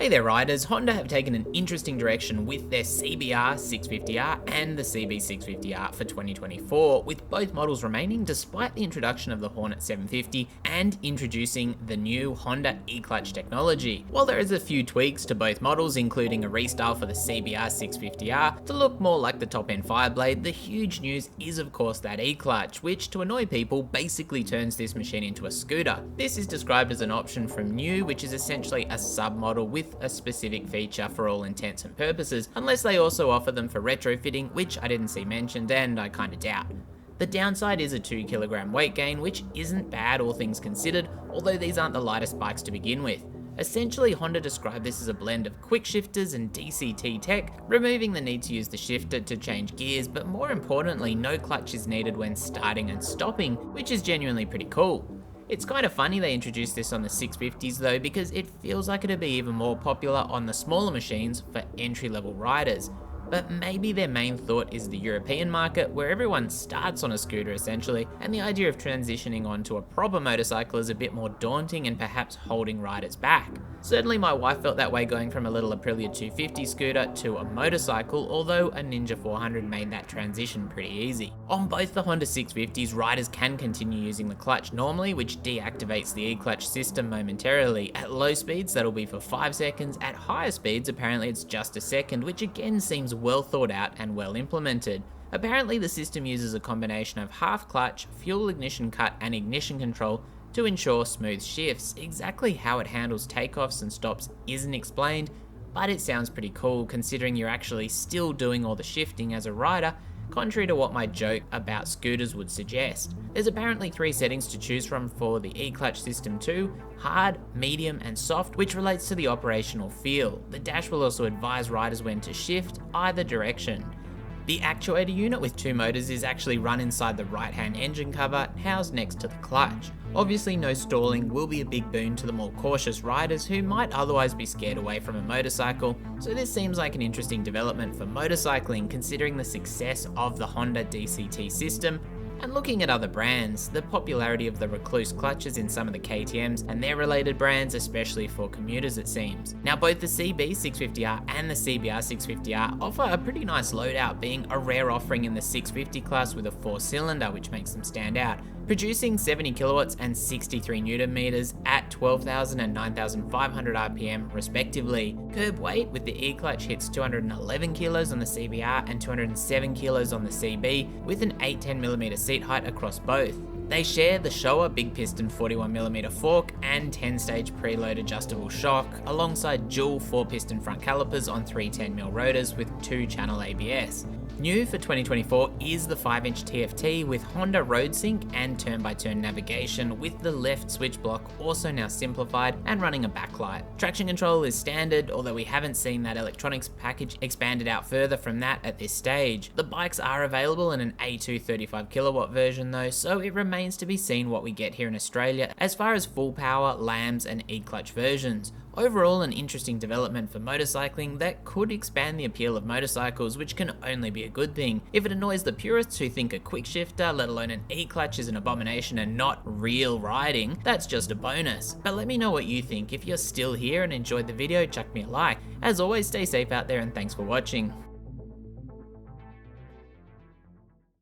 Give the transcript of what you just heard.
Hey there riders, Honda have taken an interesting direction with their CBR650R and the CB650R for 2024, with both models remaining despite the introduction of the Hornet 750 and introducing the new Honda e-clutch technology. While there is a few tweaks to both models, including a restyle for the CBR650R to look more like the top-end Fireblade, the huge news is of course that e-clutch, which to annoy people basically turns this machine into a scooter. This is described as an option from new, which is essentially a sub-model with a specific feature for all intents and purposes, unless they also offer them for retrofitting, which I didn't see mentioned and I kinda doubt. The downside is a 2kg weight gain, which isn't bad all things considered, although these aren't the lightest bikes to begin with. Essentially, Honda described this as a blend of quickshifters and DCT tech, removing the need to use the shifter to change gears, but more importantly, no clutch is needed when starting and stopping, which is genuinely pretty cool. It's kind of funny they introduced this on the 650s though, because it feels like it'd be even more popular on the smaller machines for entry-level riders. But maybe their main thought is the European market, where everyone starts on a scooter essentially, and the idea of transitioning onto a proper motorcycle is a bit more daunting and perhaps holding riders back. Certainly my wife felt that way going from a little Aprilia 250 scooter to a motorcycle, although a Ninja 400 made that transition pretty easy. On both the Honda 650s, riders can continue using the clutch normally, which deactivates the e-clutch system momentarily. At low speeds, that'll be for 5 seconds. At higher speeds, apparently it's just a second, which again seems well thought out and well implemented. Apparently the system uses a combination of half clutch, fuel ignition cut and ignition control to ensure smooth shifts. Exactly how it handles takeoffs and stops isn't explained, but it sounds pretty cool considering you're actually still doing all the shifting as a rider, contrary to what my joke about scooters would suggest. There's apparently 3 settings to choose from for the e-clutch system too: hard, medium and soft, which relates to the operational feel. The dash will also advise riders when to shift either direction. The actuator unit with 2 motors is actually run inside the right-hand engine cover, housed next to the clutch. Obviously no stalling will be a big boon to the more cautious riders who might otherwise be scared away from a motorcycle, so this seems like an interesting development for motorcycling considering the success of the Honda DCT system. And looking at other brands, the popularity of the recluse clutches in some of the KTMs and their related brands, especially for commuters it seems. Now both the CB650R and the CBR650R offer a pretty nice loadout, being a rare offering in the 650 class with a 4-cylinder, which makes them stand out, producing 70 kilowatts and 63 newton meters at 12,000 and 9,500 RPM respectively. Curb weight with the e-clutch hits 211 kilos on the CBR and 207 kilos on the CB, with an 8-10mm seat height across both. They share the Showa big piston 41mm fork and 10-stage preload adjustable shock, alongside dual 4-piston front calipers on 3 10mm rotors with 2-channel ABS. New for 2024 is the 5-inch TFT with Honda Road Sync and turn-by-turn navigation, with the left switch block also now simplified and running a backlight. Traction control is standard, although we haven't seen that electronics package expanded out further from that at this stage. The bikes are available in an A2 35kW version though, so it remains to be seen what we get here in Australia as far as full power, LAMs and e-clutch versions. Overall, an interesting development for motorcycling that could expand the appeal of motorcycles, which can only be a good thing. If it annoys the purists who think a quick shifter, let alone an e-clutch, is an abomination and not real riding, that's just a bonus. But let me know what you think. If you're still here and enjoyed the video, chuck me a like. As always, stay safe out there and thanks for watching.